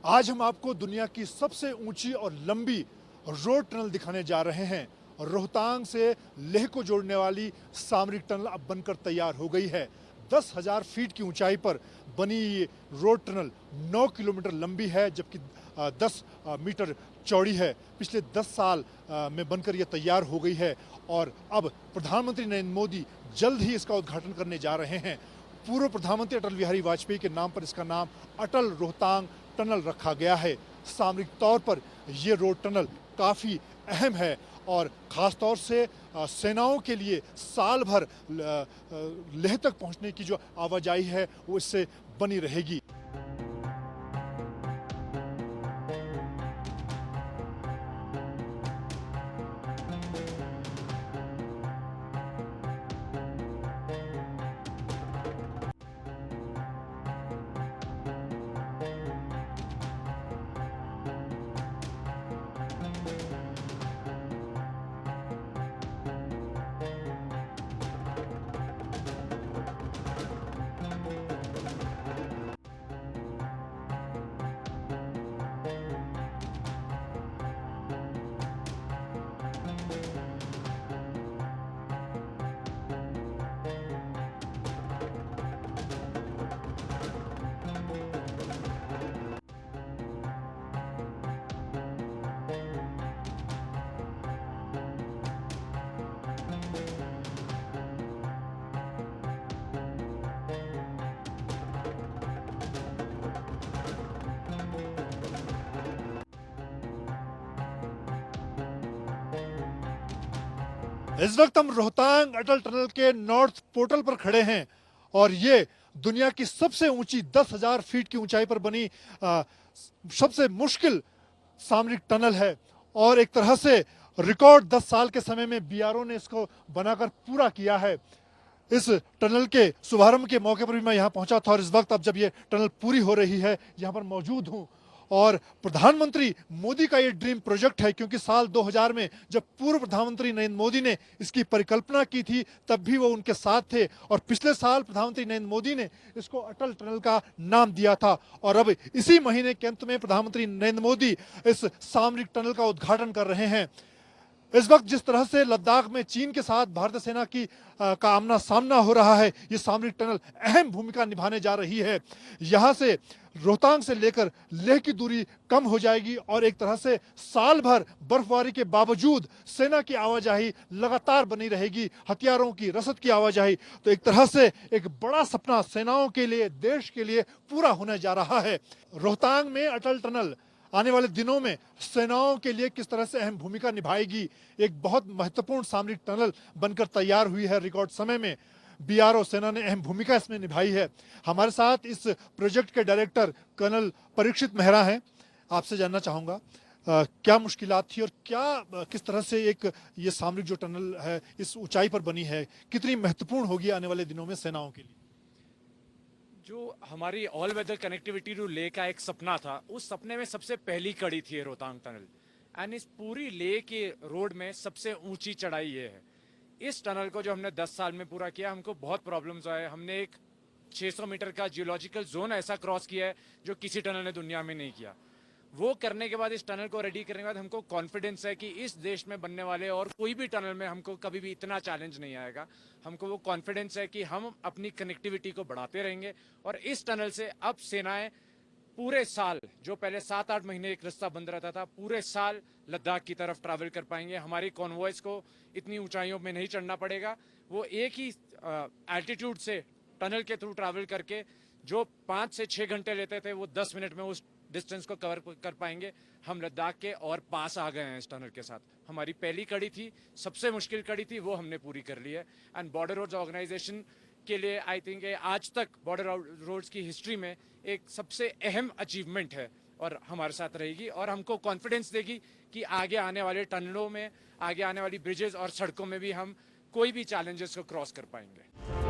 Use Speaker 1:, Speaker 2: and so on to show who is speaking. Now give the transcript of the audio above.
Speaker 1: आज हम आपको दुनिया की सबसे ऊंची और लंबी रोड टनल दिखाने जा रहे हैं। रोहतांग से लेह को जोड़ने वाली सामरिक टनल अब बनकर तैयार हो गई है। 10,000 फीट की ऊंचाई पर बनी ये रोड टनल 9 किलोमीटर लंबी है, जबकि 10 मीटर चौड़ी है। पिछले 10 साल में बनकर यह तैयार हो गई है और अब प्रधानमंत्री नरेंद्र मोदी जल्द ही इसका उद्घाटन करने जा रहे हैं। पूर्व प्रधानमंत्री अटल बिहारी वाजपेयी के नाम पर इसका नाम अटल रोहतांग टनल रखा गया है। सामरिक तौर पर यह रोड टनल काफ़ी अहम है और ख़ास तौर से सेनाओं के लिए साल भर लेह तक पहुंचने की जो आवाजाही है वो इससे बनी रहेगी। इस वक्त हम रोहतांग अटल टनल के नॉर्थ पोर्टल पर खड़े हैं और ये दुनिया की सबसे ऊंची 10,000 फीट की ऊंचाई पर बनी सबसे मुश्किल सामरिक टनल है और एक तरह से रिकॉर्ड 10 साल के समय में बीआरओ ने इसको बनाकर पूरा किया है। इस टनल के शुभारंभ के मौके पर भी मैं यहाँ पहुंचा था और इस वक्त अब जब ये टनल पूरी हो रही है यहाँ पर मौजूद हूँ और प्रधानमंत्री मोदी का ये ड्रीम प्रोजेक्ट है, क्योंकि साल 2000 में जब पूर्व प्रधानमंत्री नरेंद्र मोदी ने इसकी परिकल्पना की थी तब भी वो उनके साथ थे और पिछले साल प्रधानमंत्री नरेंद्र मोदी ने इसको अटल टनल का नाम दिया था और अब इसी महीने के अंत में प्रधानमंत्री नरेंद्र मोदी इस सामरिक टनल का उद्घाटन कर रहे हैं। इस वक्त जिस तरह से लद्दाख में चीन के साथ भारतीय सेना का आमना सामना हो रहा है, ये सामरिक टनल अहम भूमिका निभाने जा रही है। यहाँ से रोहतांग से लेकर लेह की दूरी कम हो जाएगी और एक तरह से साल भर बर्फबारी के बावजूद सेना की आवाजाही लगातार बनी रहेगी, हथियारों की रसद की आवाजाही। तो एक तरह से एक बड़ा सपना सेनाओं के लिए, देश के लिए पूरा होने जा रहा है। रोहतांग में अटल टनल आने वाले दिनों में सेनाओं के लिए किस तरह से अहम भूमिका निभाएगी, एक बहुत महत्वपूर्ण सामरिक टनल बनकर तैयार हुई है। रिकॉर्ड समय में बीआरओ सेना ने अहम भूमिका इसमें निभाई है। हमारे साथ इस प्रोजेक्ट के डायरेक्टर कर्नल परीक्षित मेहरा हैं। आपसे जानना चाहूँगा क्या मुश्किलात थी और किस तरह से एक ये सामरिक जो टनल है इस ऊंचाई पर बनी है, कितनी महत्वपूर्ण होगी आने वाले दिनों में सेनाओं के लिए?
Speaker 2: जो हमारी ऑल वेदर कनेक्टिविटी टू ले का एक सपना था, उस सपने में सबसे पहली कड़ी थी रोहतांग टनल एंड इस पूरी ले के रोड में सबसे ऊंची चढ़ाई ये है। इस टनल को जो हमने 10 साल में पूरा किया, हमको बहुत प्रॉब्लम्स आए। हमने एक 600 मीटर का जियोलॉजिकल जोन ऐसा क्रॉस किया है जो किसी टनल ने दुनिया में नहीं किया। वो करने के बाद, इस टनल को रेडी करने के बाद हमको कॉन्फिडेंस है कि इस देश में बनने वाले और कोई भी टनल में हमको कभी भी इतना चैलेंज नहीं आएगा। हमको वो कॉन्फिडेंस है कि हम अपनी कनेक्टिविटी को बढ़ाते रहेंगे और इस टनल से अब सेनाएं पूरे साल, जो पहले 7-8 महीने एक रास्ता बंद रहता था, पूरे साल लद्दाख की तरफ ट्रैवल कर पाएंगे। हमारी कॉन्वॉयज को इतनी ऊंचाइयों में नहीं चढ़ना पड़ेगा। वो एक ही एल्टीट्यूड से टनल के थ्रू ट्रैवल करके जो 5 से 6 घंटे लेते थे, वो 10 मिनट में उस डिस्टेंस को कवर कर पाएंगे। हम लद्दाख के और पास आ गए हैं इस टनल के साथ। हमारी पहली कड़ी थी, सबसे मुश्किल कड़ी थी, वो हमने पूरी कर ली है। एंड बॉर्डर रोड्स ऑर्गेनाइजेशन के लिए आई थिंक आज तक बॉर्डर रोड्स की हिस्ट्री में एक सबसे अहम अचीवमेंट है और हमारे साथ रहेगी और हमको कॉन्फिडेंस देगी कि आगे आने वाले टनलों में, आगे आने वाली ब्रिजेस और सड़कों में भी हम कोई भी चैलेंजेस को क्रॉस कर पाएंगे।